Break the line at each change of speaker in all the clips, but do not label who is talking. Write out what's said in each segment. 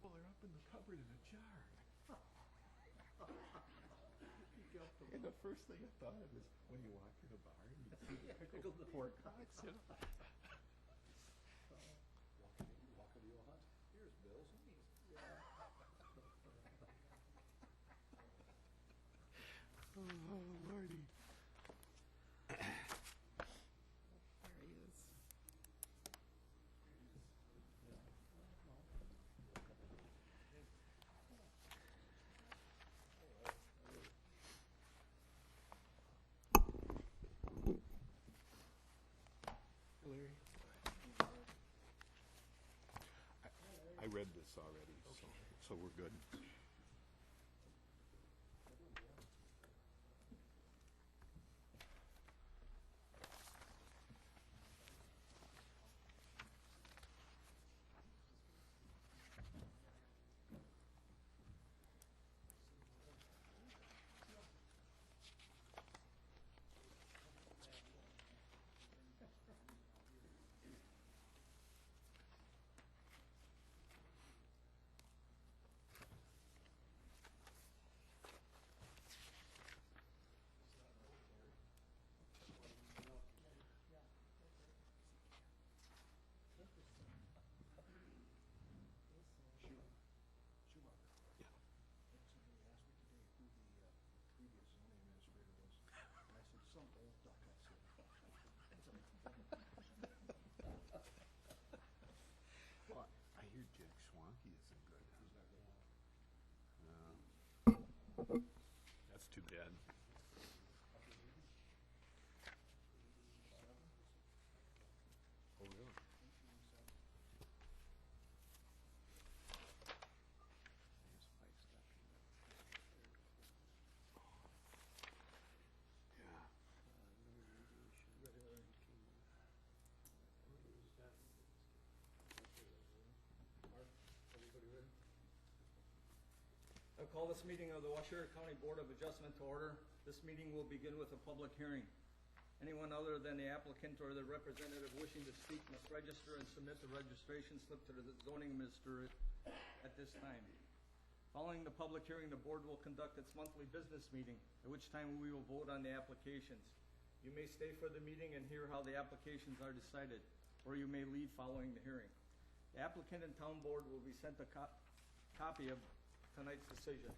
Well, they're up in the cupboard in a jar. And the first thing I thought of is when you walk in a bar and you see the pickled pork hocks, you know.
Walk into your hunt. Here's Bill's.
Oh, Lordy.
There he is.
Larry. I read this already, so we're good.
Schumacher.
Yeah.
Somebody asked me today who the previous zoning administrator was. And I said, some old duck, I said.
Well, I hear Jack Schwanke isn't good.
He's not good.
That's too bad. Oh, really? Yeah.
I call this meeting of the Washington County Board of Adjustment to order. This meeting will begin with a public hearing. Anyone other than the applicant or the representative wishing to speak must register and submit the registration slip to the zoning administrator at this time. Following the public hearing, the board will conduct its monthly business meeting, at which time we will vote on the applications. You may stay for the meeting and hear how the applications are decided, or you may leave following the hearing. The applicant and town board will be sent a copy of tonight's decision.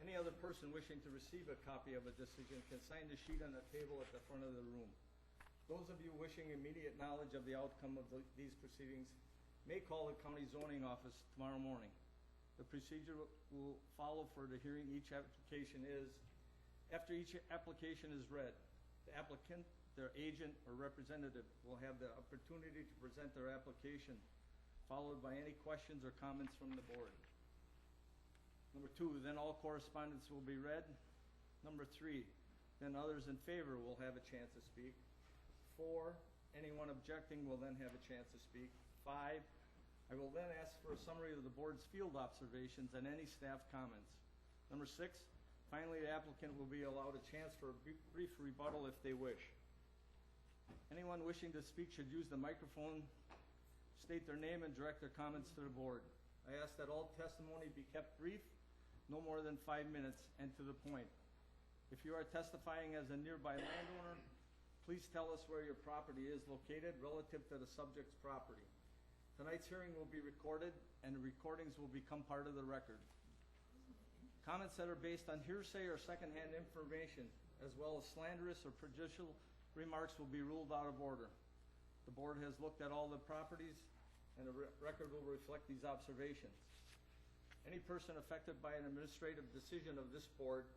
Any other person wishing to receive a copy of a decision can sign the sheet on the table at the front of the room. Those of you wishing immediate knowledge of the outcome of these proceedings may call the county zoning office tomorrow morning. The procedure will follow for the hearing each application is, after each application is read, the applicant, their agent, or representative will have the opportunity to present their application, followed by any questions or comments from the board. Number 2, then all correspondence will be read. Number 3, then others in favor will have a chance to speak. 4, anyone objecting will then have a chance to speak. 5, I will then ask for a summary of the board's field observations and any staff comments. Number 6, finally the applicant will be allowed a chance for a brief rebuttal if they wish. Anyone wishing to speak should use the microphone, state their name, and direct their comments to the board. I ask that all testimony be kept brief, no more than 5 minutes, and to the point. If you are testifying as a nearby landowner, please tell us where your property is located relative to the subject's property. Tonight's hearing will be recorded, and the recordings will become part of the record. Comments that are based on hearsay or secondhand information, as well as slanderous or prejudicial remarks, will be ruled out of order. The board has looked at all the properties, and the record will reflect these observations. Any person affected by an administrative decision of this board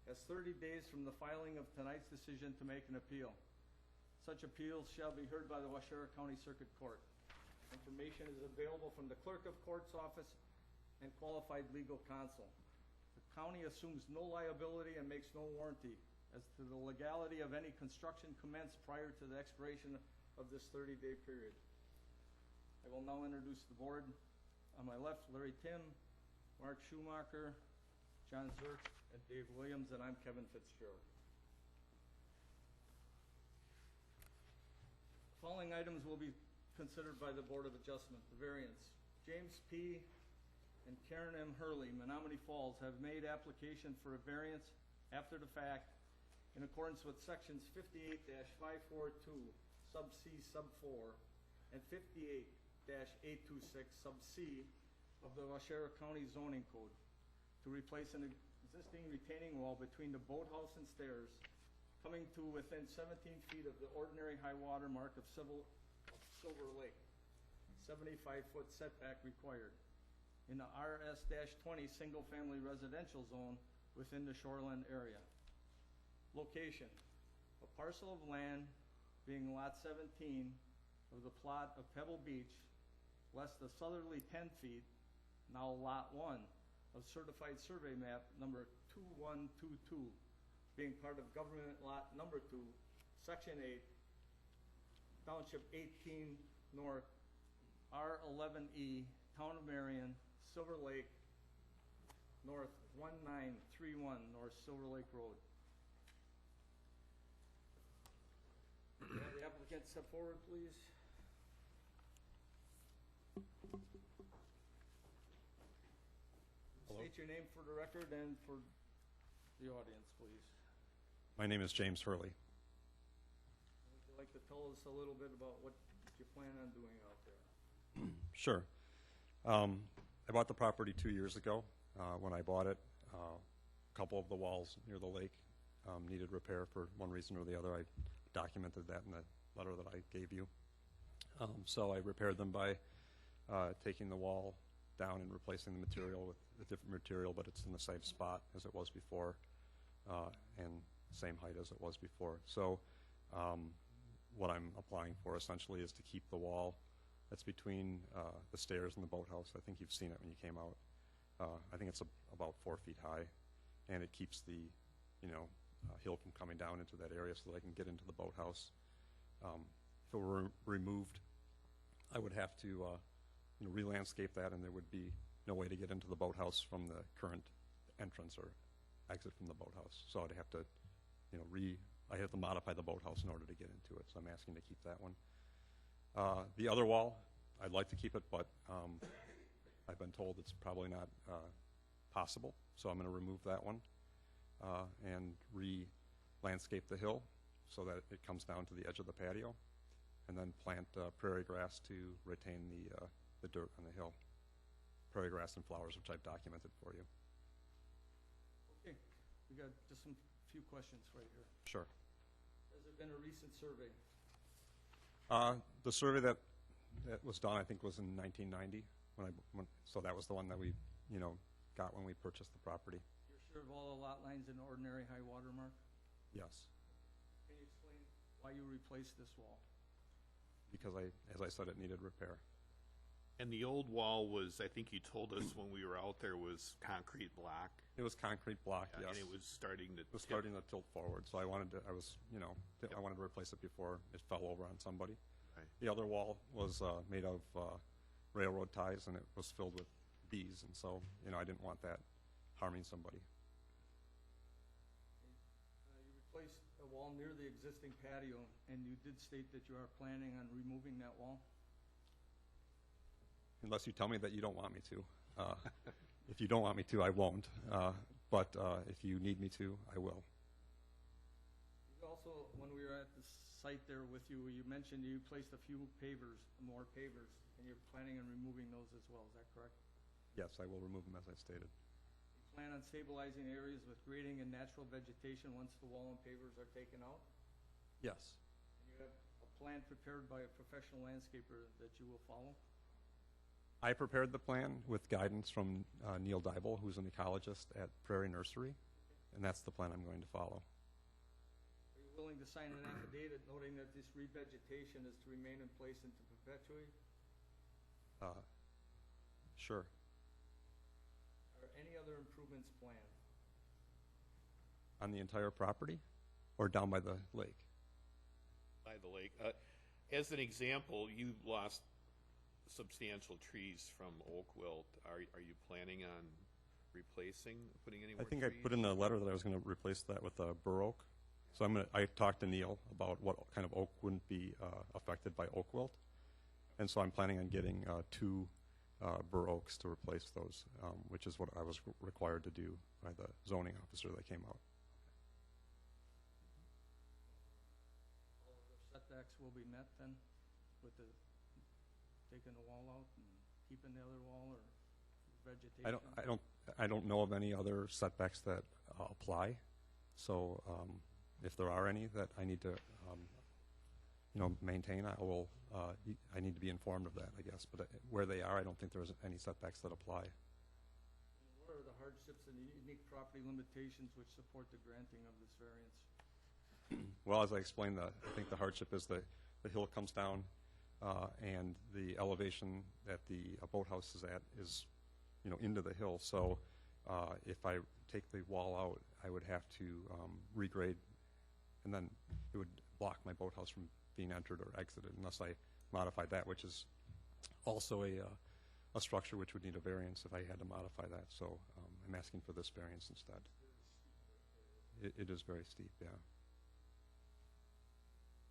has 30 days from the filing of tonight's decision to make an appeal. Such appeals shall be heard by the Washara County Circuit Court. Information is available from the Clerk of Court's office and qualified legal counsel. The county assumes no liability and makes no warranty as to the legality of any construction commenced prior to the expiration of this 30-day period. I will now introduce the board. On my left, Larry Tim, Mark Schumacher, John Zerk, and Dave Williams, and I'm Kevin Fitzgerald. The following items will be considered by the Board of Adjustment. The variance: James P. and Karen M. Hurley, Menominee Falls, have made application for a variance after the fact in accordance with sections 58-542 sub C sub 4 and 58-826 sub C of the Waushara County zoning code to replace an existing retaining wall between the boathouse and stairs coming to within 17 feet of the ordinary high water mark of Silver Lake. 75-foot setback required in the RS-20 single-family residential zone within the shoreline area. Location: a parcel of land being lot 17 of the plot of Pebble Beach, less the southerly 10 feet, now lot 1 of certified survey map number 2122, being part of government lot number 2, section 8, township 18 north, R11E, town of Marion, Silver Lake, north 1931 North Silver Lake Road. Have the applicant step forward, please.
Hello.
State your name for the record and for the audience, please.
My name is James Hurley.
Would you like to tell us a little bit about what you plan on doing out there?
Sure. I bought the property 2 years ago. When I bought it, a couple of the walls near the lake needed repair for one reason or the other. I documented that in the letter that I gave you. So I repaired them by taking the wall down and replacing the material with a different material, but it's in the same spot as it was before and same height as it was before. So what I'm applying for essentially is to keep the wall that's between the stairs and the boathouse. I think you've seen it when you came out. I think it's about 4 feet high, and it keeps the hill from coming down into that area so that I can get into the boathouse. If it were removed, I would have to re-landscape that, and there would be no way to get into the boathouse from the current entrance or exit from the boathouse. So I'd have to, I have to modify the boathouse in order to get into it. So I'm asking to keep that one. The other wall, I'd like to keep it, but I've been told it's probably not possible. So I'm going to remove that one and re-landscape the hill so that it comes down to the edge of the patio, and then plant prairie grass to retain the dirt on the hill. Prairie grass and flowers, which I've documented for you.
Okay, we got just some few questions right here.
Sure.
Has there been a recent survey?
The survey that was done, I think, was in 1990. So that was the one that we, got when we purchased the property.
You're sure of all the lot lines in ordinary high water mark?
Yes,
Can you explain why you replaced this wall?
because as I said, it needed repair.
And the old wall was, I think you told us when we were out there, was concrete block.
It was concrete block, yes.
And it was starting to
It was
tip.
starting to tilt forward, so I wanted to replace it before it fell over on somebody.
Right.
The other wall was made of railroad ties, and it was filled with bees, and so, I didn't want that harming somebody.
You replaced a wall near the existing patio, and you did state that you are planning on removing that wall?
Unless you tell me that you don't want me to. If you don't want me to, I won't. But if you need me to, I will.
You also, when we were at the site there with you, you mentioned you placed a few more pavers, and you're planning on removing those as well. Is that correct?
Yes, I will remove them as I stated.
You plan on stabilizing areas with grading and natural vegetation once the wall and pavers are taken out?
Yes.
And you have a plan prepared by a professional landscaper that you will follow?
I prepared the plan with guidance from Neil Dybel, who's an ecologist at Prairie Nursery, and that's the plan I'm going to follow.
Are you willing to sign an affidavit noting that this revegetation is to remain in place and to perpetuate?
Sure.
Are any other improvements planned?
On the entire property or down by the lake?
By the lake. As an example, you lost substantial trees from oak wilt. Are you planning on putting any more
I think
trees?
I put in a letter that I was going to replace that with a bur oak. So I talked to Neil about what kind of oak wouldn't be affected by oak wilt. And so I'm planning on getting 2 bur oaks to replace those, which is what I was required to do by the zoning officer that came out.
All of the setbacks will be met then with the, taking the wall out and keeping the other wall or vegetation?
I don't know of any other setbacks that apply. So if there are any that I need to, maintain, I need to be informed of that, I guess. But where they are, I don't think there's any setbacks that apply.
And what are the hardships and unique property limitations which support the granting of this variance?
Well, as I explained, I think the hardship is the hill comes down, and the elevation that the boathouse is at is, into the hill. So if I take the wall out, I would have to regrade, and then it would block my boathouse from being entered or exited unless I modified that, which is also a structure which would need a variance if I had to modify that. So I'm asking for this variance instead. It is very steep, yeah.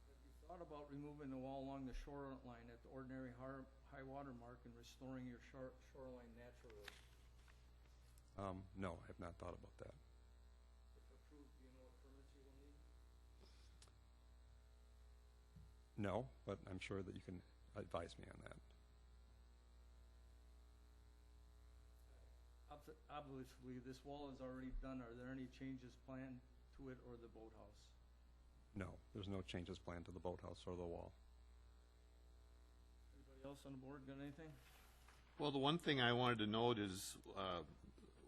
Have you thought about removing the wall along the shoreline at the ordinary high water mark and restoring your shoreline naturally?
No, I have not thought about that.
If approved, do you know what permits you will need?
No, but I'm sure that you can advise me on that.
Obviously, this wall is already done. Are there any changes planned to it or the boathouse?
No, there's no changes planned to the boathouse or the wall.
Anybody else on the board got anything?
Well, the one thing I wanted to note is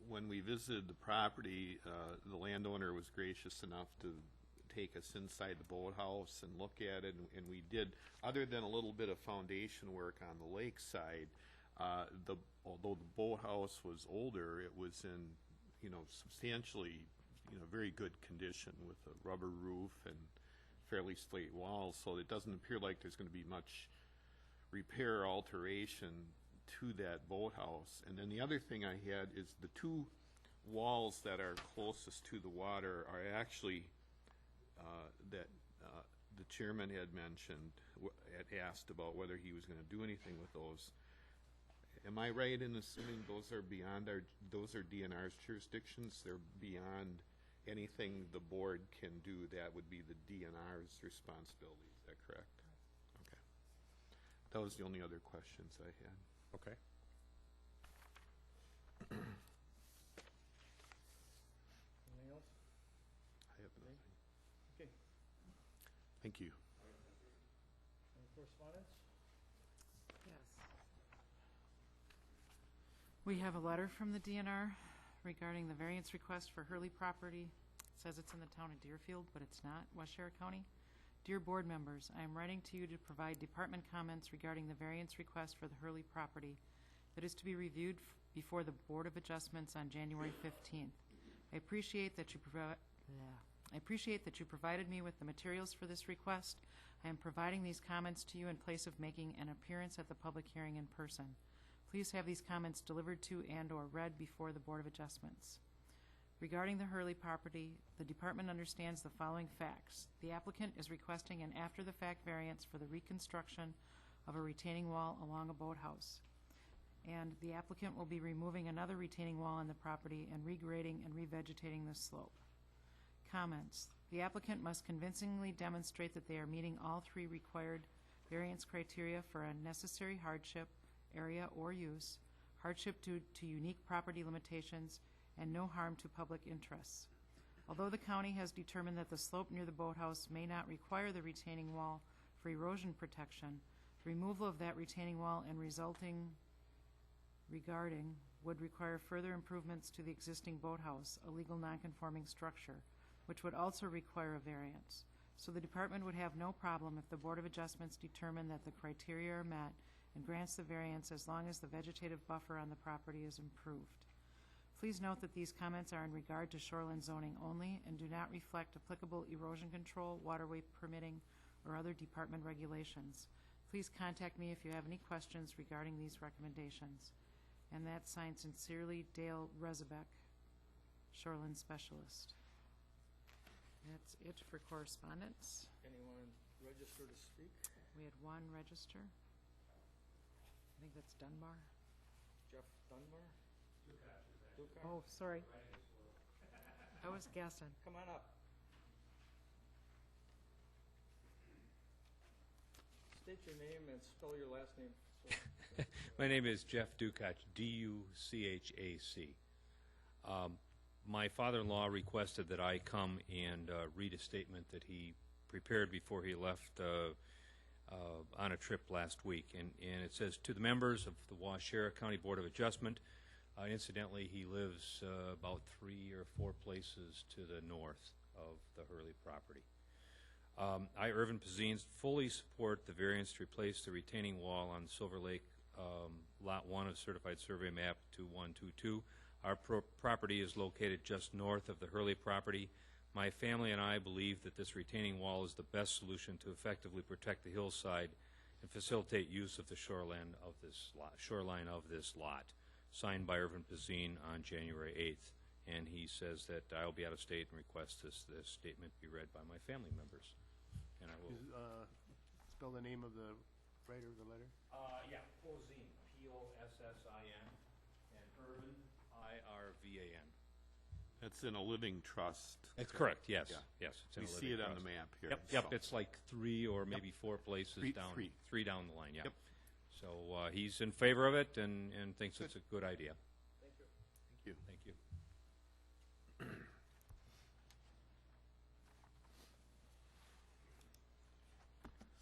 when we visited the property, the landowner was gracious enough to take us inside the boathouse and look at it, and we did, other than a little bit of foundation work on the lake side, although the boathouse was older, it was in, substantially, very good condition with a rubber roof and fairly slate walls, so it doesn't appear like there's going to be much repair or alteration to that boathouse. And then the other thing I had is the two walls that are closest to the water are actually that the chairman had mentioned, had asked about whether he was going to do anything with those. Am I right in assuming those are beyond those are DNR's jurisdictions? They're beyond anything the board can do. That would be the DNR's responsibility. Is that correct? Okay. That was the only other questions I had.
Okay.
Anything else?
I have nothing.
Okay.
Thank you.
Any correspondence?
Yes. We have a letter from the DNR regarding the variance request for Hurley property. It says it's in the town of Deerfield, but it's not, West Shore County. Dear board members, I am writing to you to provide department comments regarding the variance request for the Hurley property that is to be reviewed before the Board of Adjustments on January 15th. I appreciate that you provided me with the materials for this request. I am providing these comments to you in place of making an appearance at the public hearing in person. Please have these comments delivered to and/or read before the Board of Adjustments. Regarding the Hurley property, the department understands the following facts. The applicant is requesting an after-the-fact variance for the reconstruction of a retaining wall along a boathouse. And the applicant will be removing another retaining wall on the property and regrading and revegetating the slope. Comments. The applicant must convincingly demonstrate that they are meeting all three required variance criteria for a necessary hardship, area, or use, hardship due to unique property limitations, and no harm to public interests. Although the county has determined that the slope near the boathouse may not require the retaining wall for erosion protection, the removal of that retaining wall and resulting regarding would require further improvements to the existing boathouse, a legal nonconforming structure, which would also require a variance. So the department would have no problem if the Board of Adjustments determined that the criteria are met and grants the variance as long as the vegetative buffer on the property is improved. Please note that these comments are in regard to shoreline zoning only and do not reflect applicable erosion control, waterway permitting, or other department regulations. Please contact me if you have any questions regarding these recommendations. And that's signed sincerely, Dale Rezebeck, Shoreline Specialist. That's it for correspondence.
Anyone register to speak?
We had one register. I think that's Dunbar.
Jeff Dunbar? Dukat.
Oh, sorry. I was guessing.
Come on up. State your name and spell your last name. So-
My name is Jeff Ducach, D-U-C-H-A-C. My father-in-law requested that I come and read a statement that he prepared before he left on a trip last week. And it says, "To the members of the Waushara County Board of Adjustment," incidentally, he lives about 3 or 4 places to the north of the Hurley property. I, Irvin Pazine, fully support the variance to replace the retaining wall on Silver Lake Lot 1 of Certified Survey Map 2122. Our property is located just north of the Hurley property. My family and I believe that this retaining wall is the best solution to effectively protect the hillside and facilitate use of the shoreline of this lot. Signed by Irvin Pazine on January 8th. And he says that I'll be out of state and request this statement be read by my family members. And I will.
Spell the name of the writer of the letter?
Yeah, Pazine, P-O-S-S-I-N, and Irvin, I-R-V-A-N.
That's in a living trust.
That's correct, yes,
Yeah.
yes. It's in
We
a
see
living
it on the
trust.
map here.
Yep,
so.
it's like 3 or maybe 4 places down.
Three.
Down the line, yeah.
Yep.
So he's in favor of it and thinks it's a good idea.
Thank you.
Thank you.
Thank you.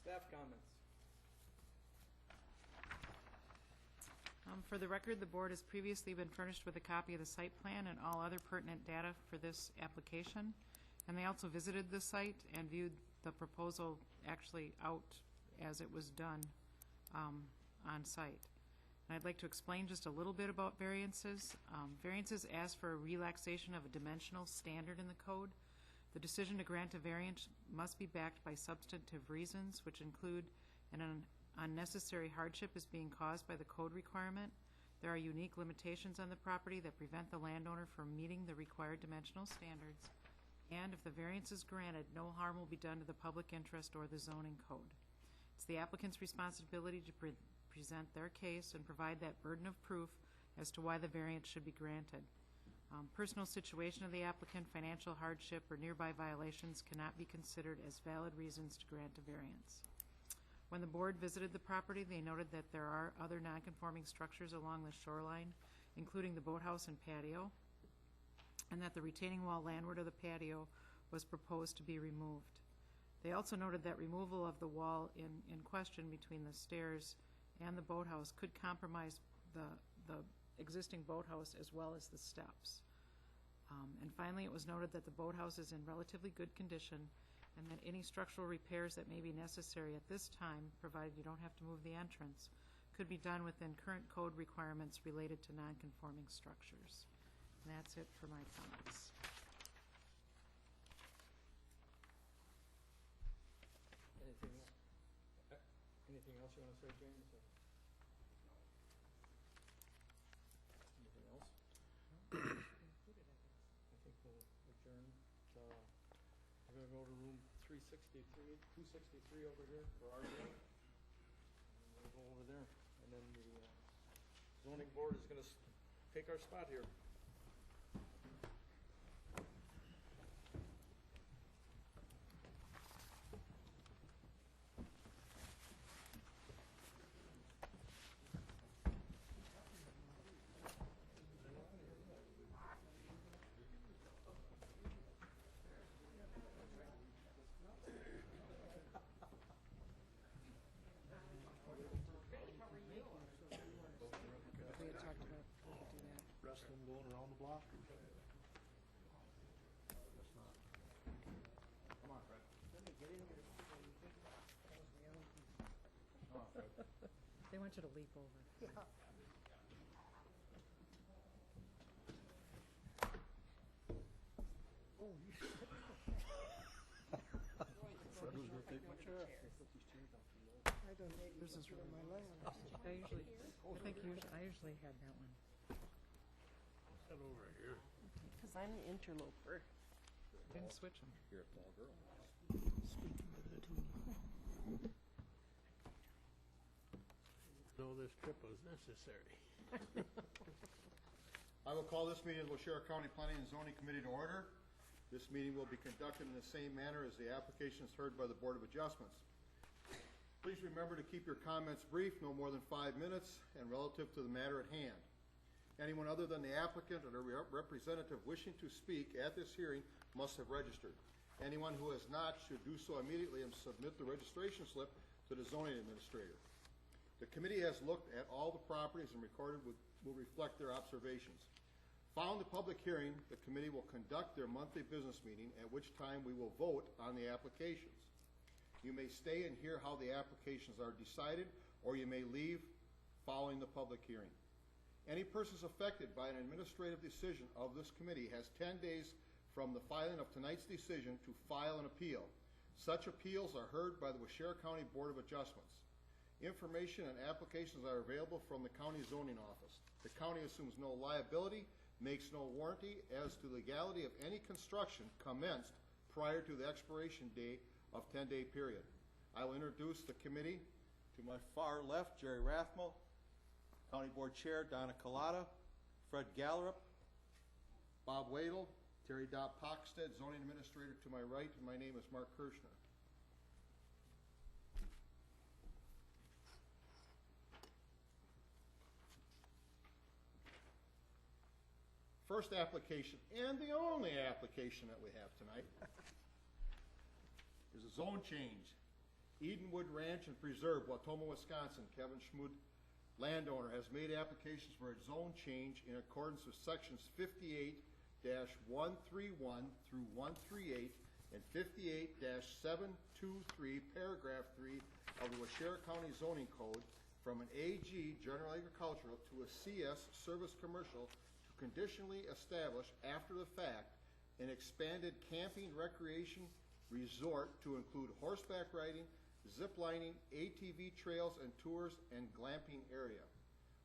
Staff comments.
For the record, the board has previously been furnished with a copy of the site plan and all other pertinent data for this application. And they also visited the site and viewed the proposal actually out as it was done on site. And I'd like to explain just a little bit about variances. Variances ask for a relaxation of a dimensional standard in the code. The decision to grant a variance must be backed by substantive reasons, which include an unnecessary hardship is being caused by the code requirement. There are unique limitations on the property that prevent the landowner from meeting the required dimensional standards. And if the variance is granted, no harm will be done to the public interest or the zoning code. It's the applicant's responsibility to present their case and provide that burden of proof as to why the variance should be granted. Personal situation of the applicant, financial hardship, or nearby violations cannot be considered as valid reasons to grant a variance. When the board visited the property, they noted that there are other nonconforming structures along the shoreline, including the boathouse and patio, and that the retaining wall landward of the patio was proposed to be removed. They also noted that removal of the wall in question between the stairs and the boathouse could compromise the existing boathouse as well as the steps. And finally, it was noted that the boathouse is in relatively good condition and that any structural repairs that may be necessary at this time, provided you don't have to move the entrance, could be done within current code requirements related to nonconforming structures. And that's it for my comments.
Anything else you want to say, James? Anything else? I think we'll adjourn. We're going to go to room 263 over here for our meeting. And we'll go over there. And then the zoning board is going to take our spot here.
We had talked about we could do that.
Rest of them going around the block?
They want you to leap over.
Fred was gonna take my chair.
This is really I usually had that one.
Head over here.
Because I'm the interloper.
Didn't switch them.
You're a tall girl.
Though this trip was necessary.
I will call this meeting of the Waushara County Planning and Zoning Committee to order. This meeting will be conducted in the same manner as the applications heard by the Board of Adjustments. Please remember to keep your comments brief, no more than 5 minutes, and relative to the matter at hand. Anyone other than the applicant or their representative wishing to speak at this hearing must have registered. Anyone who has not should do so immediately and submit the registration slip to the zoning administrator. The committee has looked at all the properties and will reflect their observations. Following the public hearing, the committee will conduct their monthly business meeting, at which time we will vote on the applications. You may stay and hear how the applications are decided, or you may leave following the public hearing. Any persons affected by an administrative decision of this committee has 10 days from the filing of tonight's decision to file an appeal. Such appeals are heard by the Waushara County Board of Adjustments. Information and applications are available from the county zoning office. The county assumes no liability, makes no warranty as to legality of any construction commenced prior to the expiration date of 10-day period. I will introduce the committee. To my far left, Jerry Rathmel, County Board Chair Donna Collada, Fred Gallerup, Bob Wadle, Terry Dopp Pockstead, Zoning Administrator to my right, and my name is Mark Kirschner. First application, and the only application that we have tonight, is a zone change. Edenwood Ranch and Preserve, Wautoma, Wisconsin. Kevin Schmud, landowner, has made applications for a zone change in accordance with sections 58-131 through 138 and 58-723, paragraph 3 of the Waushara County Zoning Code from an AG, General Agricultural, to a CS, Service Commercial, to conditionally establish after the fact an expanded camping recreation resort to include horseback riding, zip lining, ATV trails and tours, and glamping area.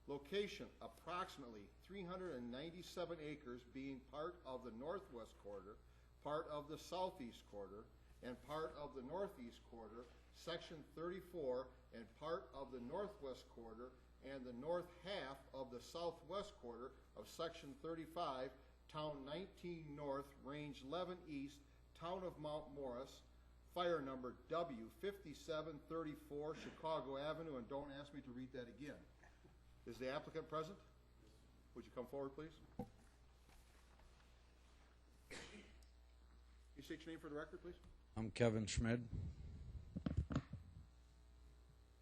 Location, approximately 397 acres, being part of the northwest quarter, part of the southeast quarter, and part of the northeast quarter, section 34, and part of the northwest quarter, and the north half of the southwest quarter of section 35, town 19 north, range 11 east, town of Mount Morris, fire number W5734, Chicago Avenue, and don't ask me to read that again. Is the applicant present? Would you come forward, please? You state your name for the record, please?
I'm Kevin Schmid.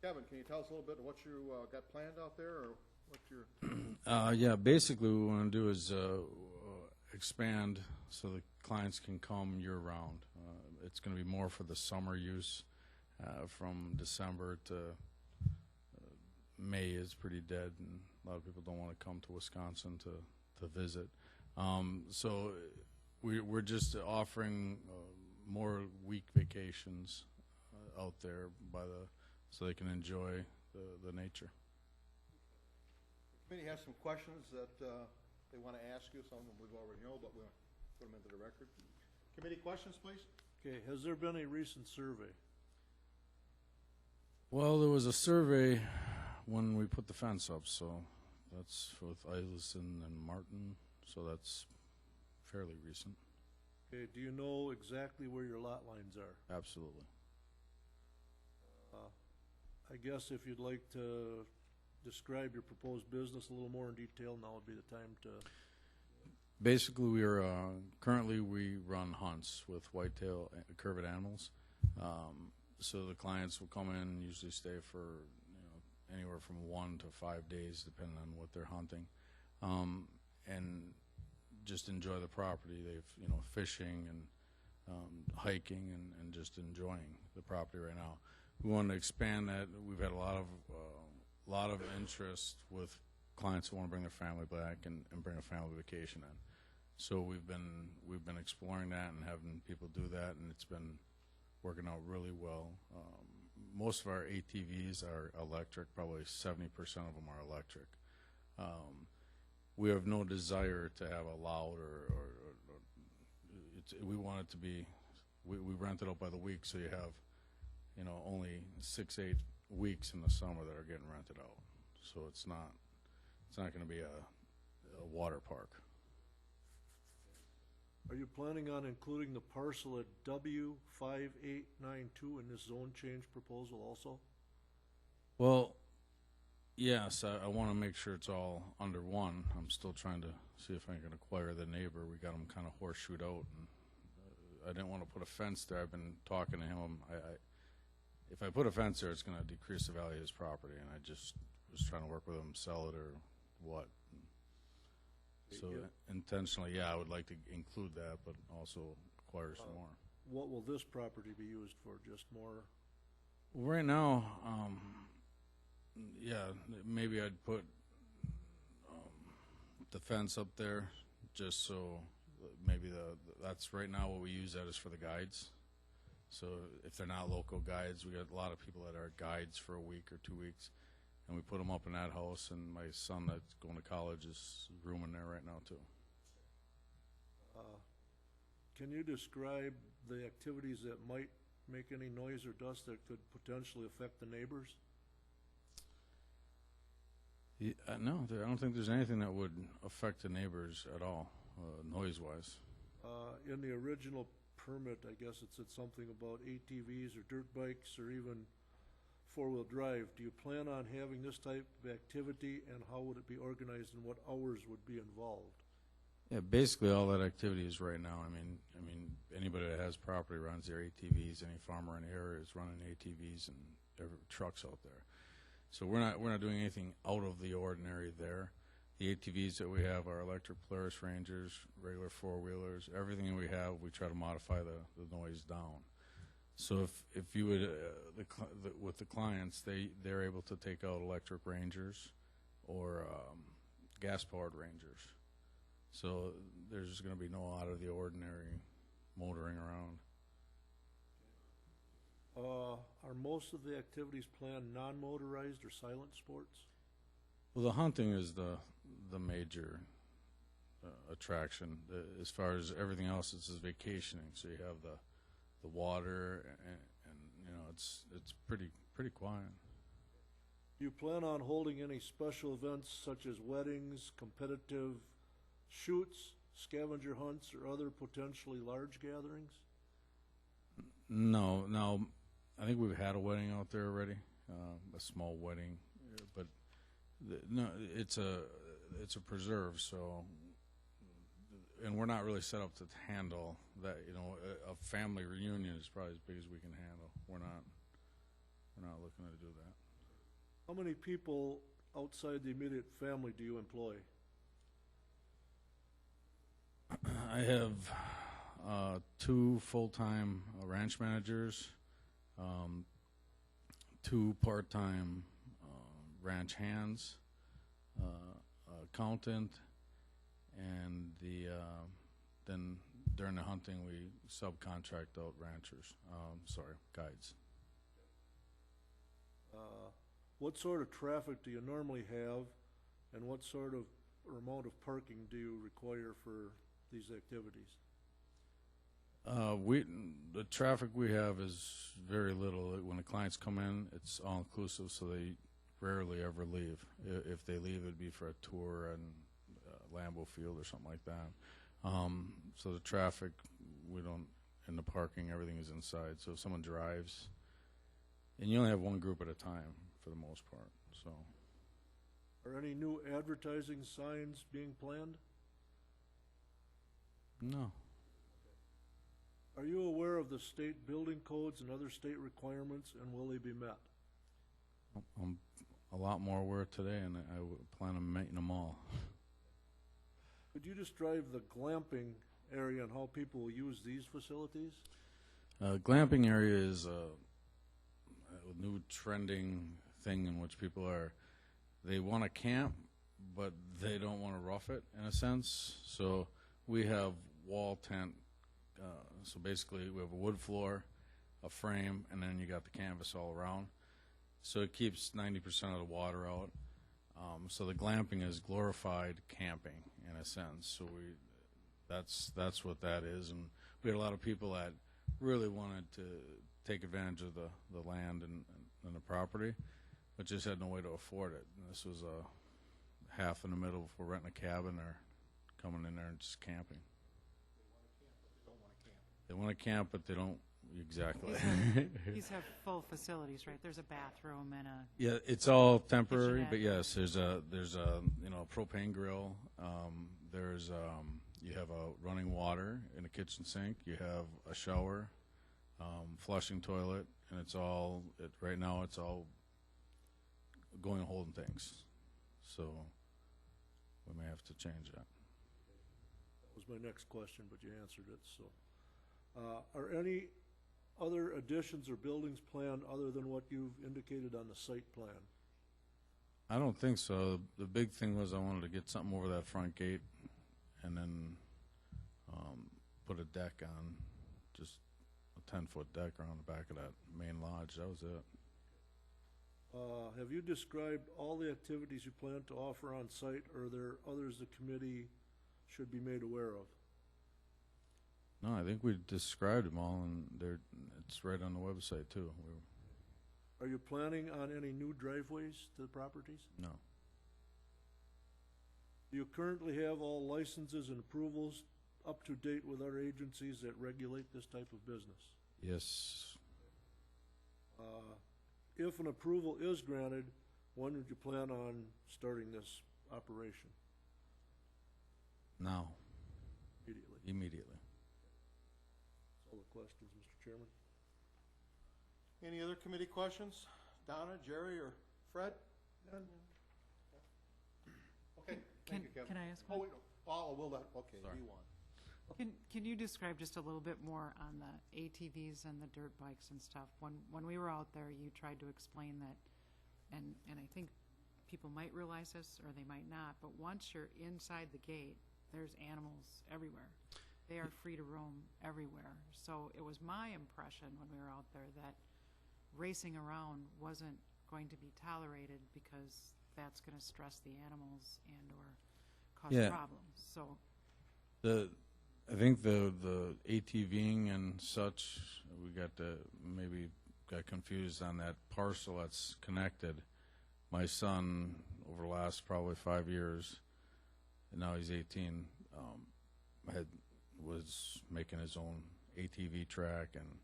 Kevin, can you tell us a little bit of what you got planned out there, or what you're...
Yeah, basically what we want to do is expand so the clients can come year-round. It's going to be more for the summer use. From December to May is pretty dead, and a lot of people don't want to come to Wisconsin to visit. So we're just offering more week vacations out there so they can enjoy the nature.
The committee has some questions that they want to ask you. Some of them we've already know, but we'll put them into the record. Committee questions, please?
Okay, has there been a recent survey?
Well, there was a survey when we put the fence up, so that's with Eilerson and Martin, so that's fairly recent.
Okay, do you know exactly where your lot lines are?
Absolutely.
I guess if you'd like to describe your proposed business a little more in detail, now would be the time to...
Basically, currently we run hunts with whitetail curved animals. So the clients will come in and usually stay for anywhere from 1 to 5 days, depending on what they're hunting, and just enjoy the property. They've fishing and hiking and just enjoying the property right now. We want to expand that. We've had a lot of interest with clients who want to bring their family back and bring a family vacation in. So we've been exploring that and having people do that, and it's been working out really well. Most of our ATVs are electric. Probably 70% of them are electric. We have no desire to have a loud we want it to be. We rent it out by the week, so you have only 6-8 weeks in the summer that are getting rented out. so it's not going to be a water park.
Are you planning on including the parcel at W5892 in this zone change proposal also?
Well, yes, I want to make sure it's all under one. I'm still trying to see if I can acquire the neighbor. We got him kind of horseshoed out, and I didn't want to put a fence there. I've been talking to him. If I put a fence there, it's going to decrease the value of his property, and I just was trying to work with him, sell it or what. So intentionally, yeah, I would like to include that, but also acquire some more.
What will this property be used for? Just more?
Well, right now, yeah, maybe I'd put the fence up there, just so maybe that's right now what we use that is for the guides. So if they're not local guides, we got a lot of people that are guides for a week or 2 weeks, and we put them up in that house. And my son that's going to college is rooming there right now too.
Can you describe the activities that might make any noise or dust that could potentially affect the neighbors?
Yeah, no, I don't think there's anything that would affect the neighbors at all, noise-wise.
In the original permit, I guess it said something about ATVs or dirt bikes or even four-wheel drive. Do you plan on having this type of activity, and how would it be organized and what hours would be involved?
Yeah, basically all that activity is right now. I mean, anybody that has property runs their ATVs. Any farmer in the area is running ATVs and trucks out there. So we're not doing anything out of the ordinary there. The ATVs that we have are electric Polaris Rangers, regular four-wheelers. Everything we have, we try to modify the noise down. So if you would, with the clients, they're able to take out electric Rangers or gas-powered Rangers. So there's going to be no out of the ordinary motoring around.
Are most of the activities planned non-motorized or silent sports?
Well, the hunting is the major attraction. As far as everything else, it's just vacationing. So you have the water, and you know it's pretty quiet.
Do you plan on holding any special events such as weddings, competitive shoots, scavenger hunts, or other potentially large gatherings?
No, I think we've had a wedding out there already, a small wedding, but no, it's a preserve. So, and we're not really set up to handle that. You know, a family reunion is probably as big as we can handle. We're not looking to do that.
How many people outside the immediate family do you employ?
I have 2 full-time ranch managers, 2 part-time ranch hands, accountant, and then during the hunting we subcontract out ranchers, guides.
What sort of traffic do you normally have, and what sort of or amount of parking do you require for these activities?
The traffic we have is very little. When the clients come in, it's all inclusive, so they rarely ever leave. If they leave, it'd be for a tour and Lambeau Field or something like that. So the traffic, we don't, in the parking, everything is inside. So if someone drives, and you only have one group at a time for the most part. So,
Are any new advertising signs being planned?
no.
Are you aware of the state building codes and other state requirements, and will they be met?
I'm a lot more aware today, and I plan on meeting them all.
Could you describe the glamping area and how people will use these facilities?
Glamping area is a new trending thing in which people they want to camp, but they don't want to rough it in a sense. So we have wall tent. So basically we have a wood floor, a frame, and then you got the canvas all around. So it keeps 90% of the water out. So the glamping is glorified camping in a sense. So that's what that is. And we had a lot of people that really wanted to take advantage of the land and the property. but just had no way to afford it. And this was half in the middle for renting a cabin or coming in there and just camping. They want to camp, but they don't. Exactly.
These have full facilities, right? There's a bathroom and a,
Yeah, it's all temporary,
Kitchenette.
but yes, there's a propane grill. There's you have a running water in a kitchen sink. You have a shower, flushing toilet, and it's all right now. It's all going holding things, so we may have to change that.
That was my next question, but you answered it, so. Are any other additions or buildings planned other than what you've indicated on the site plan?
I don't think so. The big thing was I wanted to get something over that front gate and then put a deck on, just a 10-foot deck around the back of that main lodge. That was it.
Have you described all the activities you plan to offer on site, or are there others the committee should be made aware of?
No, I think we described them all, and it's right on the website, too.
Are you planning on any new driveways to the properties?
No.
Do you currently have all licenses and approvals up to date with our agencies that regulate this type of business?
Yes.
If an approval is granted, when would you plan on starting this operation?
Now.
Immediately.
Immediately.
That's all the questions, Mr. Chairman.
Any other committee questions? Donna, Jerry, or Fred? None? Okay, thank you, Kevin.
Can I ask
Oh,
one?
wait, oh, we'll let, okay,
Sorry.
D1.
Can you describe just a little bit more on the ATVs and the dirt bikes and stuff? When we were out there, you tried to explain that, and I think people might realize this or they might not, but once you're inside the gate, there's animals everywhere. They are free to roam everywhere. So it was my impression when we were out there that racing around wasn't going to be tolerated because that's going to stress the animals and or cause
Yeah.
problems. So
I think the ATVing and such, we maybe got confused on that parcel that's connected. My son, over the last probably 5 years, and now he's 18, was making his own ATV track, and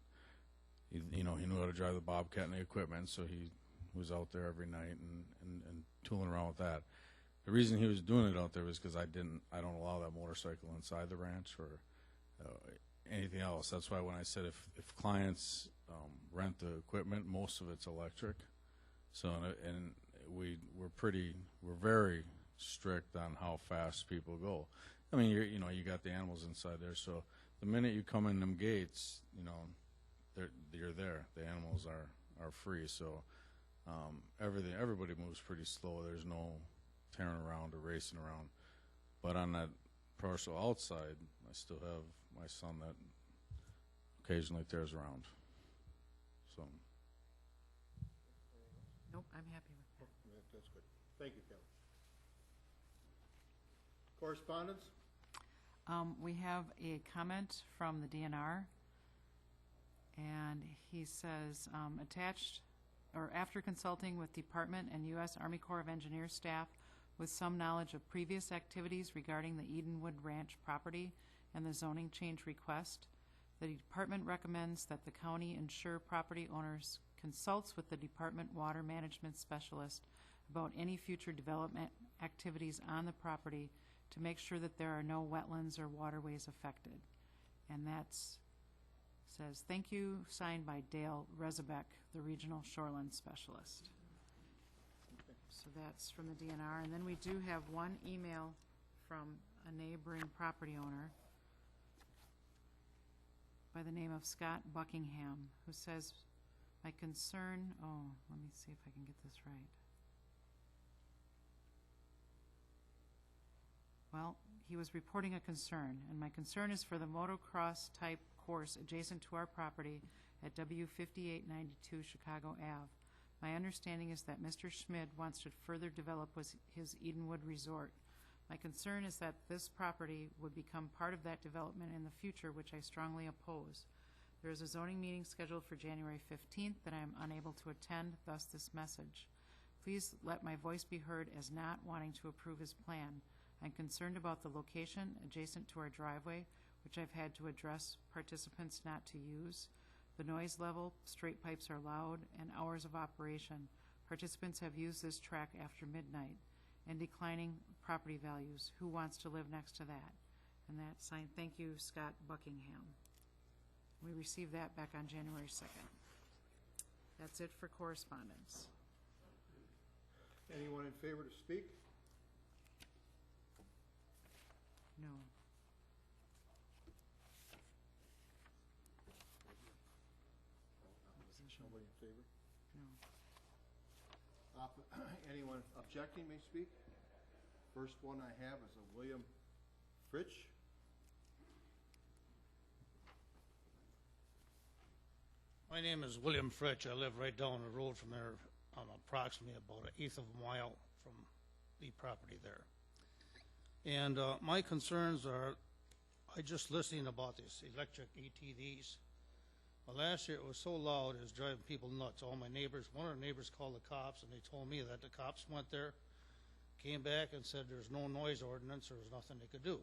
he knew how to drive the Bobcat and the equipment, so he was out there every night and tooling around with that. The reason he was doing it out there was because I don't allow that motorcycle inside the ranch or anything else. That's why when I said if clients rent the equipment, most of it's electric. So and we're very strict on how fast people go. I mean, you got the animals inside there, so the minute you come in them gates, you're there. The animals are free, so everybody moves pretty slow. There's no tearing around or racing around. But on that parcel outside, I still have my son that occasionally tears around. So
nope, I'm happy with that.
That's good. Thank you, Kevin. Correspondence?
We have a comment from the DNR, and he says, attached, or after consulting with Department and U.S. Army Corps of Engineers staff with some knowledge of previous activities regarding the Edenwood Ranch property and the zoning change request, the department recommends that the county ensure property owners consults with the department water management specialist about any future development activities on the property to make sure that there are no wetlands or waterways affected. And that's, says, thank you, signed by Dale Rezebek, the regional shoreline specialist. So that's from the DNR. And then we do have one email from a neighboring property owner by the name of Scott Buckingham, who says, my concern, let me see if I can get this right. Well, he was reporting a concern, and my concern is for the motocross type course adjacent to our property at W5892 Chicago Ave. My understanding is that Mr. Schmid wants to further develop his Edenwood Resort. My concern is that this property would become part of that development in the future, which I strongly oppose. There is a zoning meeting scheduled for January 15th that I am unable to attend, thus this message. Please let my voice be heard as not wanting to approve his plan. I'm concerned about the location adjacent to our driveway, which I've had to address participants not to use. The noise level, straight pipes are loud, and hours of operation. Participants have used this track after midnight, and declining property values. Who wants to live next to that? And that signed, thank you, Scott Buckingham. We received that back on January 2nd. That's it for correspondence.
Anyone in favor to speak?
No.
Nobody in favor?
No.
Anyone objecting may speak. First one I have is a William Fritsch.
My name is William Fritsch. I live right down the road from there, approximately about an eighth of a mile from the property there. And my concerns are, I just listening about this electric ATVs. Well, last year it was so loud, it was driving people nuts. All my neighbors, one of the neighbors called the cops, and they told me that the cops went there, came back and said there's no noise ordinance, there was nothing they could do.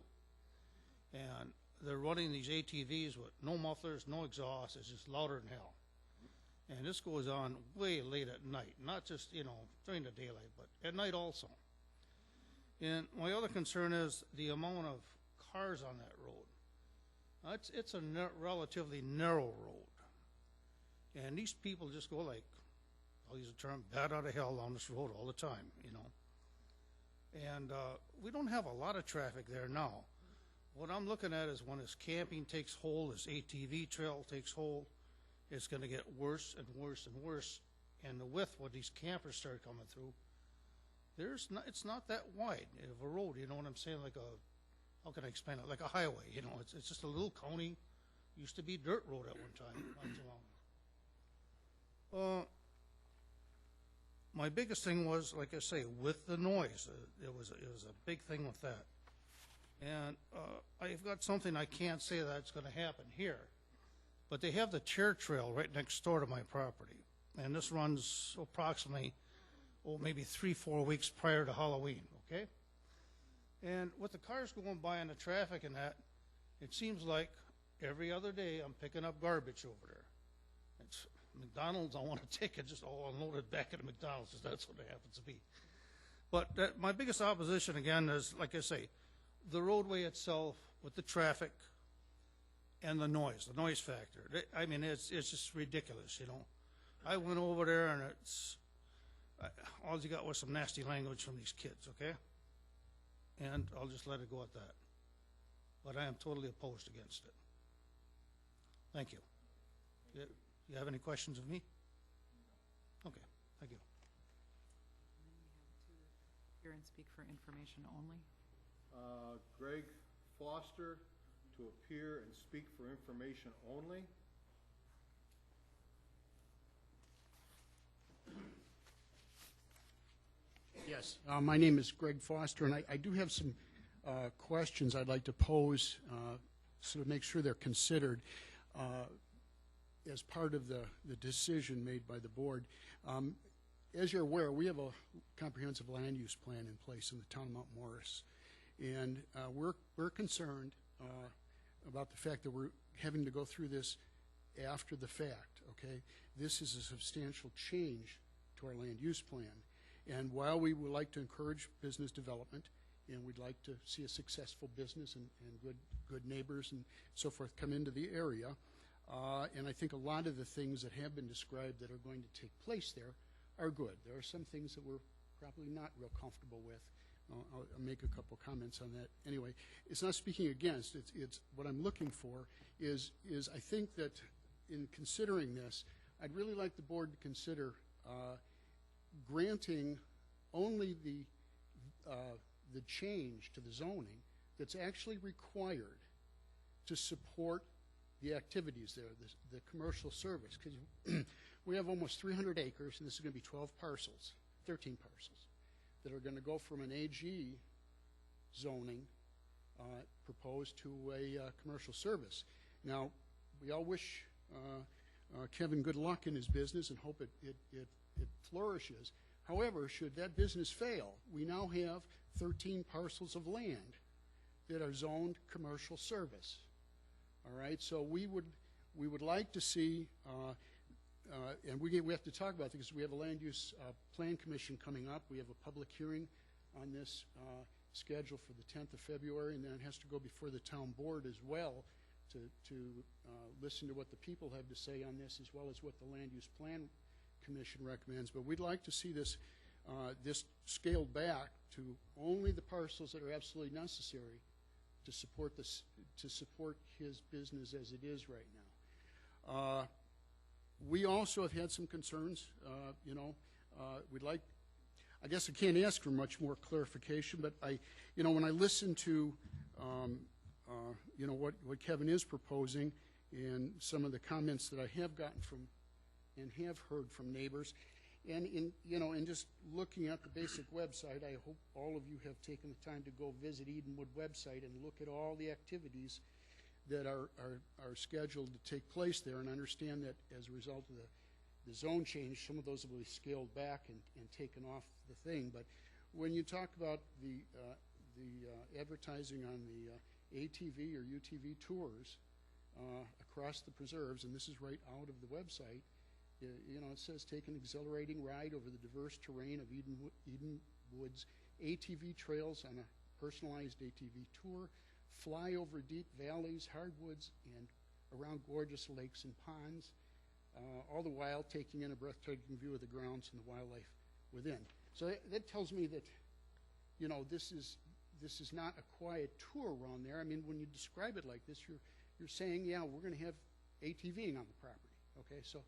And they're running these ATVs with no mufflers, no exhaust, it's just louder than hell. And this goes on way late at night, not just, during the daylight, but at night also. And my other concern is the amount of cars on that road. It's a relatively narrow road. And these people just go like, I'll use the term, bat out of hell on this road all the time, And we don't have a lot of traffic there now. What I'm looking at is when this camping takes hold, this ATV trail takes hold, it's going to get worse and worse and worse. And the width, when these campers start coming through, it's not that wide of a road, you know what I'm saying? Like how can I explain it? Like a highway, it's just a little county. Used to be dirt road at one time, not too long. My biggest thing was, like I say, with the noise. It was a big thing with that. And I've got something I can't say that's going to happen here. But they have the chair trail right next door to my property. And this runs approximately, maybe 3-4 weeks prior to Halloween, okay? And with the cars going by and the traffic and that, it seems like every other day I'm picking up garbage over there. It's McDonald's, I want to take it, just all unload it back at McDonald's, because that's what it happens to be. But my biggest opposition, again, is, like I say, the roadway itself with the traffic and the noise factor. I mean, it's just ridiculous, I went over there, and all you got was some nasty language from these kids, okay? And I'll just let it go at that. But I am totally opposed against it. Thank you. You have any questions of me? Okay, thank you.
Here and speak for information only.
Greg Foster to appear and speak for information only.
Yes, my name is Greg Foster, and I do have some questions I'd like to pose so to make sure they're considered as part of the decision made by the board. As you're aware, we have a comprehensive land use plan in place in the town of Mount Morris, and we're concerned about the fact that we're having to go through this after the fact, okay? This is a substantial change to our land use plan. And while we would like to encourage business development, and we'd like to see a successful business and good neighbors and so forth come into the area, and I think a lot of the things that have been described that are going to take place there are good. There are some things that we're probably not real comfortable with. I'll make a couple comments on that. Anyway, it's not speaking against. It's what I'm looking for is I think that in considering this, I'd really like the board to consider granting only the change to the zoning that's actually required to support the activities there, the commercial service, because we have almost 300 acres, and this is going to be 13 parcels, that are going to go from an AG zoning proposed to a commercial service. Now, we all wish Kevin good luck in his business and hope it flourishes, However, should that business fail, we now have 13 parcels of land that are zoned commercial service. All right, so we would like to see, and we have to talk about it because we have a land use plan commission coming up. We have a public hearing on this scheduled for the 10th of February, and then it has to go before the town board as well to listen to what the people have to say on this, as well as what the land use plan commission recommends. But we'd like to see this this scaled back to only the parcels that are absolutely necessary to support this, to support his business as it is right now. We also have had some concerns. We'd like, I guess I can't ask for much more clarification, but when I listen to what Kevin is proposing and some of the comments that I have gotten from and have heard from neighbors, and in just looking at the basic website, I hope all of you have taken the time to go visit Edenwood website and look at all the activities that are scheduled to take place there, and understand that as a result of the zone change, some of those will be scaled back and taken off the thing. But when you talk about the advertising on the ATV or UTV tours across the preserves, and this is right out of the website, it says take an exhilarating ride over the diverse terrain of Edenwood's ATV trails on a personalized ATV tour, fly over deep valleys, hardwoods, and around gorgeous lakes and ponds, all the while taking in a breathtaking view of the grounds and the wildlife within. So that tells me that, this is not a quiet tour around there. I mean, when you describe it like this, you're saying, yeah, we're going to have ATVing on the property. Okay, so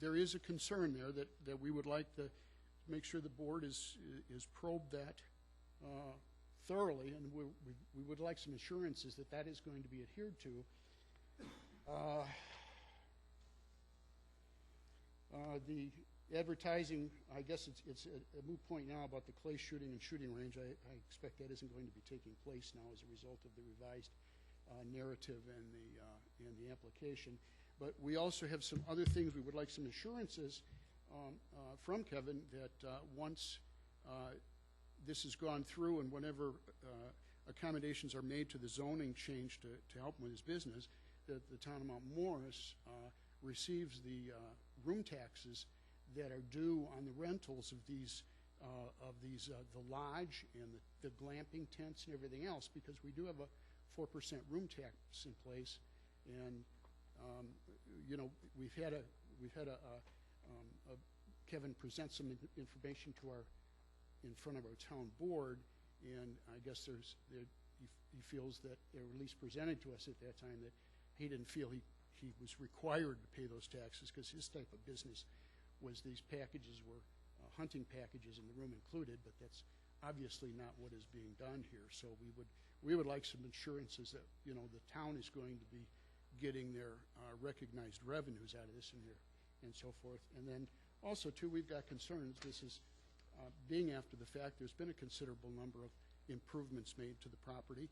there is a concern there that we would like to make sure the board is probed that thoroughly, and we would like some assurances that that is going to be adhered to. The advertising, I guess it's a moot point now about the clay shooting and shooting range. I expect that isn't going to be taking place now as a result of the revised narrative and the application. But we also have some other things we would like some assurances from Kevin that once this has gone through and whenever accommodations are made to the zoning change to help him with his business, that the town of Mount Morris receives the room taxes that are due on the rentals of these the lodge and the glamping tents and everything else, because we do have a 4% room tax in place, and we've had Kevin present some information in front of our town board, and I guess he feels that, or at least presented to us at that time, that he didn't feel he was required to pay those taxes, because his type of business was these packages were hunting packages and the room included, but that's obviously not what is being done here. So we would like some assurances that the town is going to be getting their recognized revenues out of this and so forth. And then also too, we've got concerns. This is being after the fact. There's been a considerable number of improvements made to the property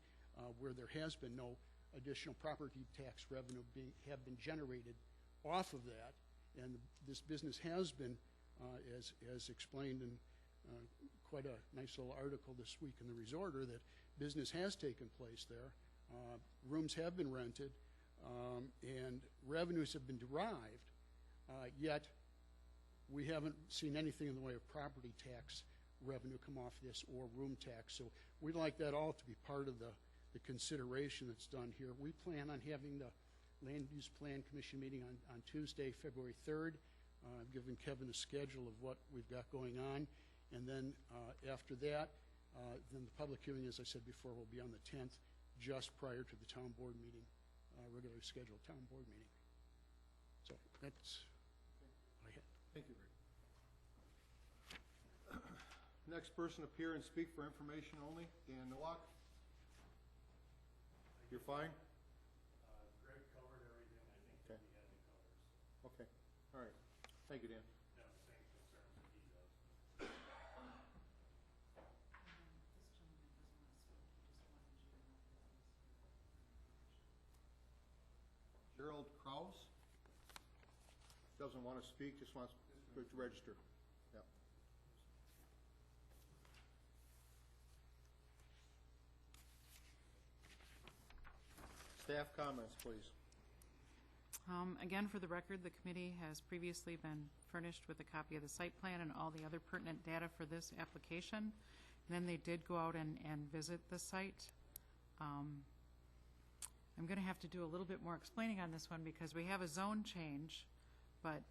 where there has been no additional property tax revenue have been generated off of that, and this business has been, as explained in quite a nice little article this week in the Resorter, that business has taken place there. Rooms have been rented, and revenues have been derived, yet we haven't seen anything in the way of property tax revenue come off this or room tax. So we'd like that all to be part of the consideration that's done here. We plan on having the Land Use Plan Commission meeting on Tuesday, February 3rd. I've given Kevin a schedule of what we've got going on. And then after that, then the public hearing, as I said before, will be on the 10th, just prior to the town board meeting, regularly scheduled town board meeting. So that's what I had.
Thank you, Rick. Next person appear and speak for information only, Dan Nowak. You're fine?
Greg covered everything. I think
Okay.
he had the colors.
Okay, all right. Thank you, Dan.
No, same concerns that he does.
Gerald Kraus doesn't want to speak, just wants to register. Yep. Staff comments, please.
Again, for the record, the committee has previously been furnished with a copy of the site plan and all the other pertinent data for this application. And then they did go out and visit the site. I'm going to have to do a little bit more explaining on this one because we have a zone change, but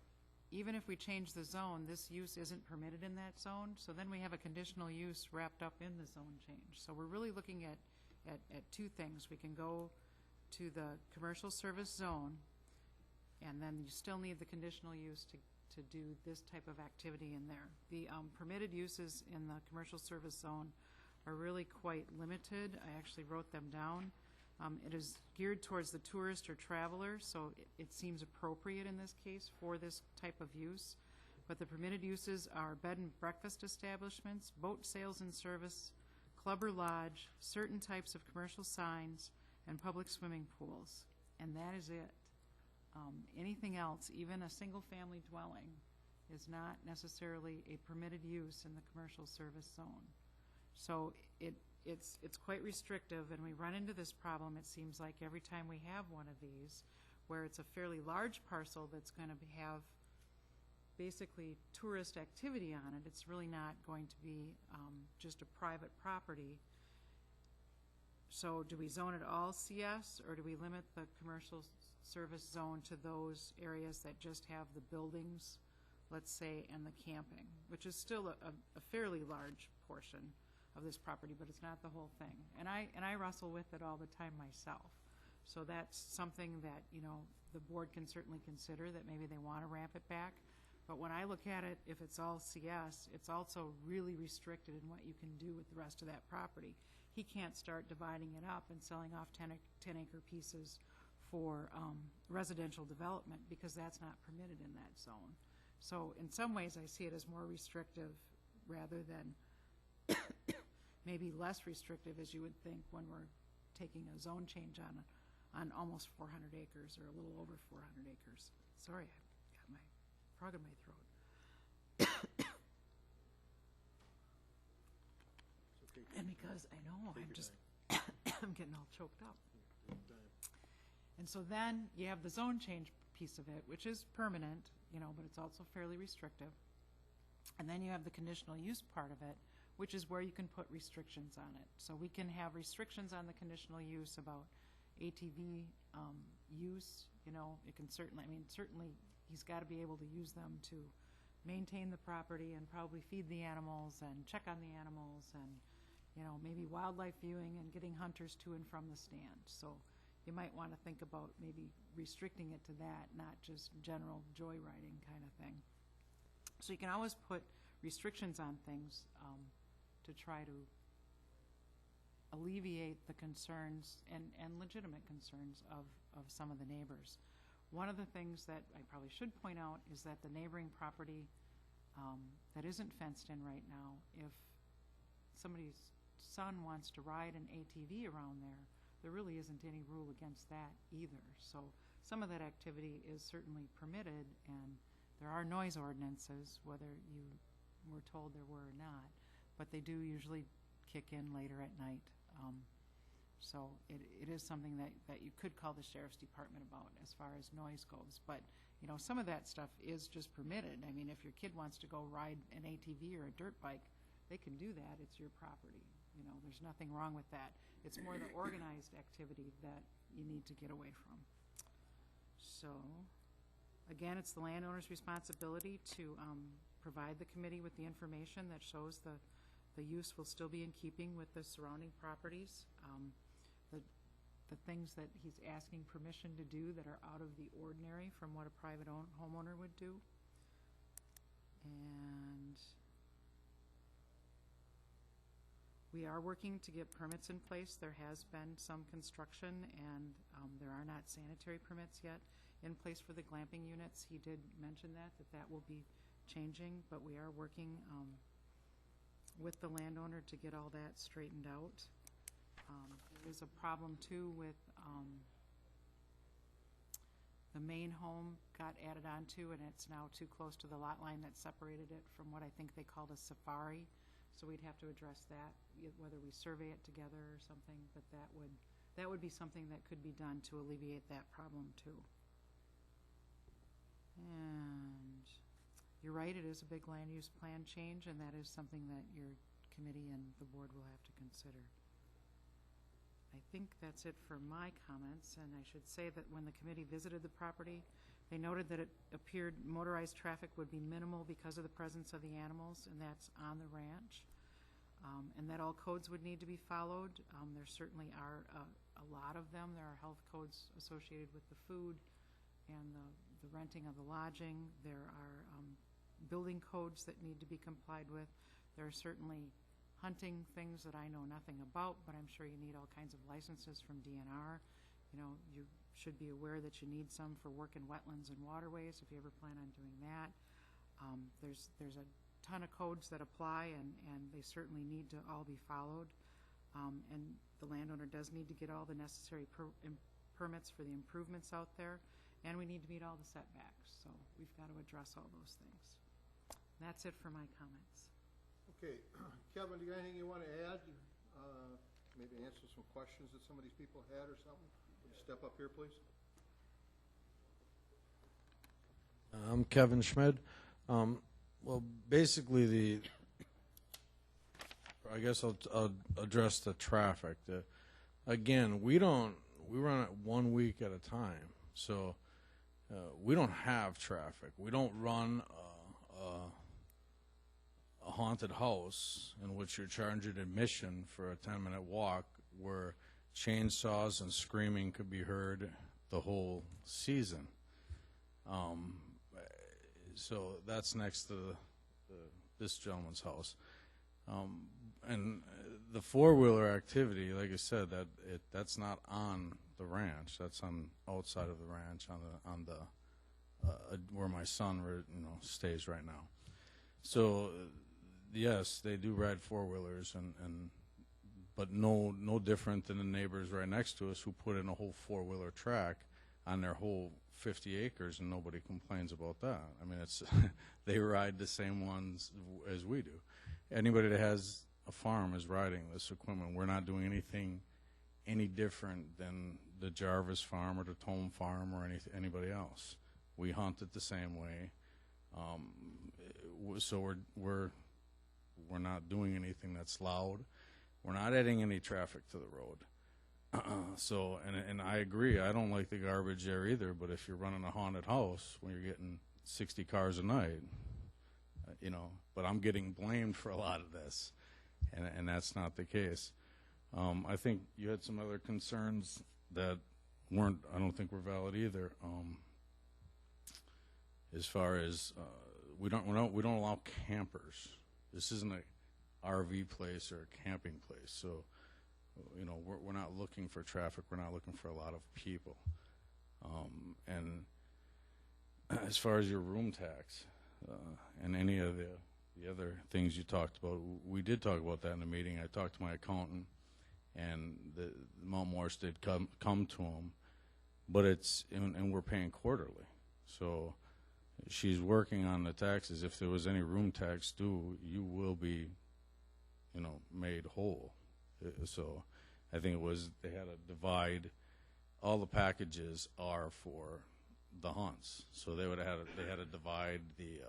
even if we change the zone, this use isn't permitted in that zone, so then we have a conditional use wrapped up in the zone change. So we're really looking at two things. We can go to the commercial service zone, and then you still need the conditional use to do this type of activity in there. The permitted uses in the commercial service zone are really quite limited. I actually wrote them down. It is geared towards the tourist or traveler, so it seems appropriate in this case for this type of use. But the permitted uses are bed and breakfast establishments, boat sales and service, club or lodge, certain types of commercial signs, and public swimming pools. And that is it. Anything else, even a single-family dwelling, is not necessarily a permitted use in the commercial service zone. So it's quite restrictive, and we run into this problem, it seems like, every time we have one of these, where it's a fairly large parcel that's going to have basically tourist activity on it. It's really not going to be just a private property. So do we zone it all CS, or do we limit the commercial service zone to those areas that just have the buildings, let's say, and the camping, which is still a fairly large portion of this property, but it's not the whole thing. And I wrestle with it all the time myself. So that's something that, the board can certainly consider, that maybe they want to ramp it back. But when I look at it, if it's all CS, it's also really restricted in what you can do with the rest of that property. He can't start dividing it up and selling off 10-acre pieces for residential development, because that's not permitted in that zone. So in some ways, I see it as more restrictive rather than maybe less restrictive, as you would think, when we're taking a zone change on almost 400 acres, or a little over 400 acres. Sorry, I got my frog in my throat.
Okay.
And because I know,
Take
I'm
your
just, I'm getting all choked up. And so then you have the zone change piece of it, which is permanent, but it's also fairly restrictive. And then you have the conditional use part of it, which is where you can put restrictions on it. So we can have restrictions on the conditional use about ATV use. It can certainly he's got to be able to use them to maintain the property and probably feed the animals and check on the animals and, maybe wildlife viewing and getting hunters to and from the stand. So you might want to think about maybe restricting it to that, not just general joyriding kind of thing. So you can always put restrictions on things to try to alleviate the concerns and legitimate concerns of some of the neighbors. One of the things that I probably should point out is that the neighboring property that isn't fenced in right now, if somebody's son wants to ride an ATV around there really isn't any rule against that either. So some of that activity is certainly permitted, and there are noise ordinances, whether you were told there were or not, but they do usually kick in later at night. So it is something that you could call the Sheriff's Department about as far as noise goes. But, some of that stuff is just permitted. I mean, if your kid wants to go ride an ATV or a dirt bike, they can do that. It's your property. There's nothing wrong with that. It's more the organized activity that you need to get away from. So, again, it's the landowner's responsibility to provide the committee with the information that shows the use will still be in keeping with the surrounding properties. The things that he's asking permission to do that are out of the ordinary from what a private homeowner would do. And we are working to get permits in place. There has been some construction, and there are not sanitary permits yet in place for the glamping units. He did mention that will be changing, but we are working with the landowner to get all that straightened out. There is a problem too with the main home got added onto, and it's now too close to the lot line that separated it from what I think they called a safari. So we'd have to address that, whether we survey it together or something, but that would that would be something that could be done to alleviate that problem too. And you're right, it is a big land use plan change, and that is something that your committee and the board will have to consider. I think that's it for my comments, and I should say that when the committee visited the property, they noted that it appeared motorized traffic would be minimal because of the presence of the animals, and that's on the ranch, and that all codes would need to be followed. There certainly are a lot of them. There are health codes associated with the food and the renting of the lodging. There are building codes that need to be complied with. There are certainly hunting things that I know nothing about, but I'm sure you need all kinds of licenses from DNR. You know, you should be aware that you need some for work in wetlands and waterways if you ever plan on doing that. There's a ton of codes that apply, and they certainly need to all be followed. And the landowner does need to get all the necessary permits for the improvements out there, and we need to meet all the setbacks. So we've got to address all those things. That's it for my comments.
Okay, Kevin, do you have anything you want to add? Maybe answer some questions that some of these people had or something? Would you step up here, please?
I'm Kevin Schmid. Well, basically, I guess I'll address the traffic. Again, we run it 1 week at a time, so we don't have traffic. We don't run a haunted house in which you're charging admission for a 10-minute walk where chainsaws and screaming could be heard the whole season. So that's next to this gentleman's house. And the four-wheeler activity, like I said, that's not on the ranch. That's on outside of the ranch, on the where my son stays right now. So yes, they do ride four-wheelers, but no different than the neighbors right next to us who put in a whole four-wheeler track on their whole 50 acres, and nobody complains about that. I mean, it's they ride the same ones as we do. Anybody that has a farm is riding this equipment. We're not doing anything any different than the Jarvis farm or the Tome farm or anybody else. We hunt it the same way. So we're not doing anything that's loud. We're not adding any traffic to the road. So, and I agree, I don't like the garbage there either, but if you're running a haunted house when you're getting 60 cars a night, but I'm getting blamed for a lot of this, and that's not the case. I think you had some other concerns that I don't think were valid either. As far as, we don't allow campers. This isn't a RV place or a camping place, so we're not looking for traffic. We're not looking for a lot of people. And as far as your room tax and any of the other things you talked about, we did talk about that in the meeting. I talked to my accountant, and the Mount Morris did come to him, but and we're paying quarterly. So she's working on the taxes. If there was any room tax due, you will be, made whole. So I think they had to divide. All the packages are for the hunts, so they had to divide the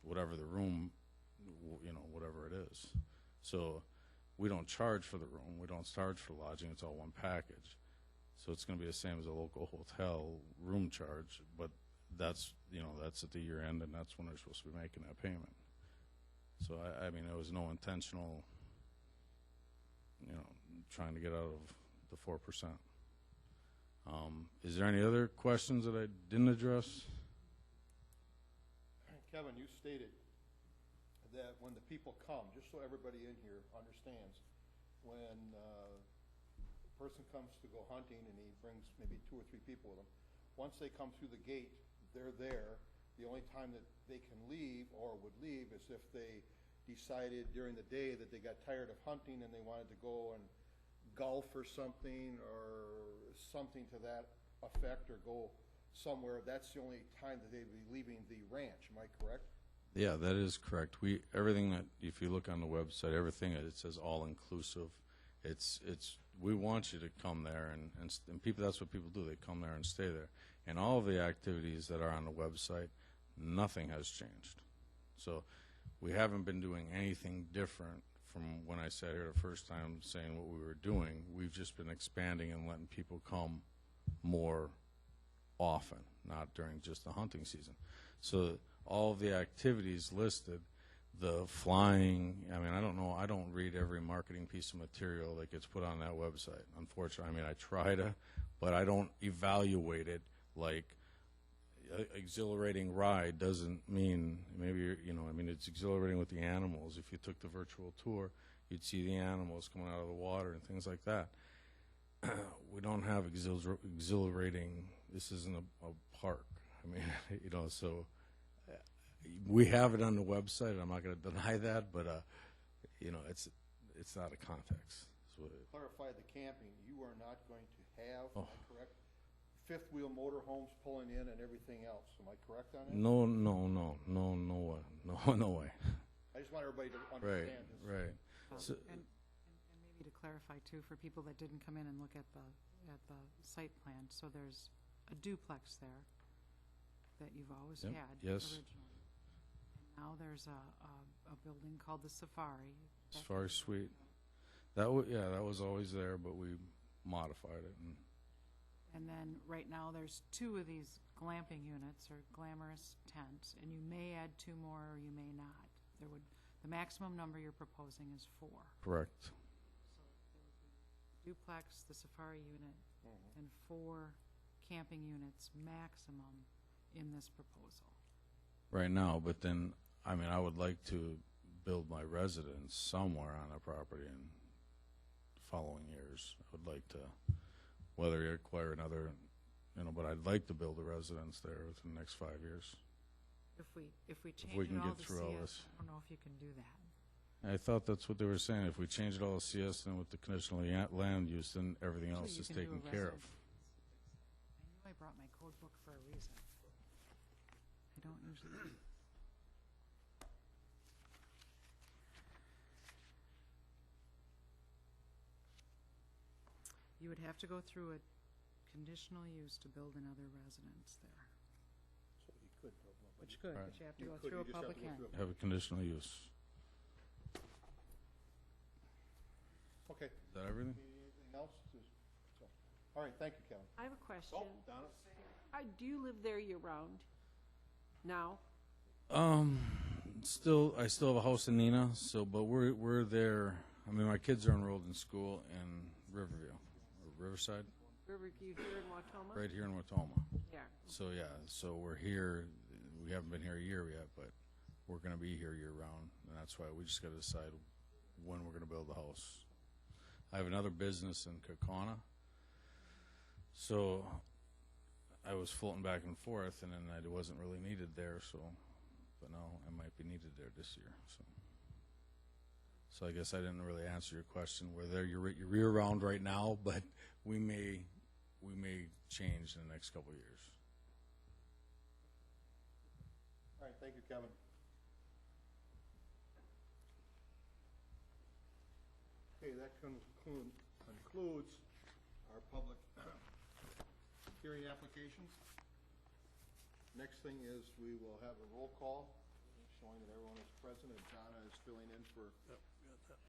whatever the room, whatever it is. So we don't charge for the room. We don't charge for lodging. It's all one package. So it's going to be the same as a local hotel room charge, but that's at the year end, and that's when they're supposed to be making that payment. So I mean, there was no intentional trying to get out of the 4%. Is there any other questions that I didn't address?
Kevin, you stated that when the people come, just so everybody in here understands, when a person comes to go hunting and he brings maybe 2 or 3 people with him, once they come through the gate, they're there. The only time that they can leave or would leave is if they decided during the day that they got tired of hunting and they wanted to go and golf or something to that effect, or go somewhere. That's the only time that they'd be leaving the ranch. Am I correct?
Yeah, that is correct. Everything that, if you look on the website, everything, it says all inclusive. It's we want you to come there, and people, that's what people do. They come there and stay there. And all of the activities that are on the website, nothing has changed. So we haven't been doing anything different from when I sat here the first time saying what we were doing. We've just been expanding and letting people come more often, not during just the hunting season. So all of the activities listed, the flying, I mean, I don't know, I don't read every marketing piece of material that gets put on that website, unfortunately. I mean, I try to, but I don't evaluate it like exhilarating ride doesn't mean, maybe, you know, I mean, it's exhilarating with the animals. If you took the virtual tour, you'd see the animals coming out of the water and things like that. We don't have exhilarating, this isn't a park. I mean, you know, so we have it on the website. I'm not going to deny that, but, you know, it's out of context.
Clarify the camping, you are not going to have, am I correct? Fifth wheel motorhomes pulling in and everything else, am I correct on that?
No way.
I just want everybody to understand this.
Right. So,
And maybe to clarify too, for people that didn't come in and look at the site plan, so there's a duplex there that you've always
Yep,
had
yes.
originally. And now there's a building called the Safari.
Safari Suite. That was always there, but we modified it.
And then right now there's 2 of these glamping units or glamorous tents, and you may add 2 more or you may not. The maximum number you're proposing is 4.
Correct.
Duplex, the Safari unit, and 4 camping units maximum in this proposal.
Right now, but then, I mean, I would like to build my residence somewhere on a property in following years. I would like to, whether you acquire another, you know, but I'd like to build a residence there within the next 5 years.
If we change
we can
it all
get
to
through all
CS,
this.
I don't know if you can do that.
I thought that's what they were saying. If we change it all to CS, then with the conditional land use, then everything
Actually,
else
you
is
can do
taken
a
care of.
residence. I knew I brought my code book for a reason. I don't usually. You would have to go through a conditional use to build another residence there.
So you could build one.
Which could,
Right.
but you have to
You
go
could,
through
you
a
just have
public
to go
hearing.
through
Have a conditional use.
Okay.
Is that everything?
Anything else? All right, thank you, Kevin.
I have a question.
Oh, Donna?
Do you live there year-round now?
I still have a house in Neenah, but we're there. I mean, my kids are enrolled in school in Riverview, or Riverside,
Riverview here in Watoma?
right here in Watoma.
Yeah.
So we're here. We haven't been here a year yet, but we're going to be here year-round, and that's why we just got to decide when we're going to build the house. I have another business in Kaukauna, so I was floating back and forth, and then I wasn't really needed there, but now I might be needed there this year. So I guess I didn't really answer your question. We're there year-round right now, but we may change in the next couple of years.
All right, thank you, Kevin. Okay, that concludes our public hearing applications. Next thing is we will have a roll call showing that everyone is present and Donna is filling in for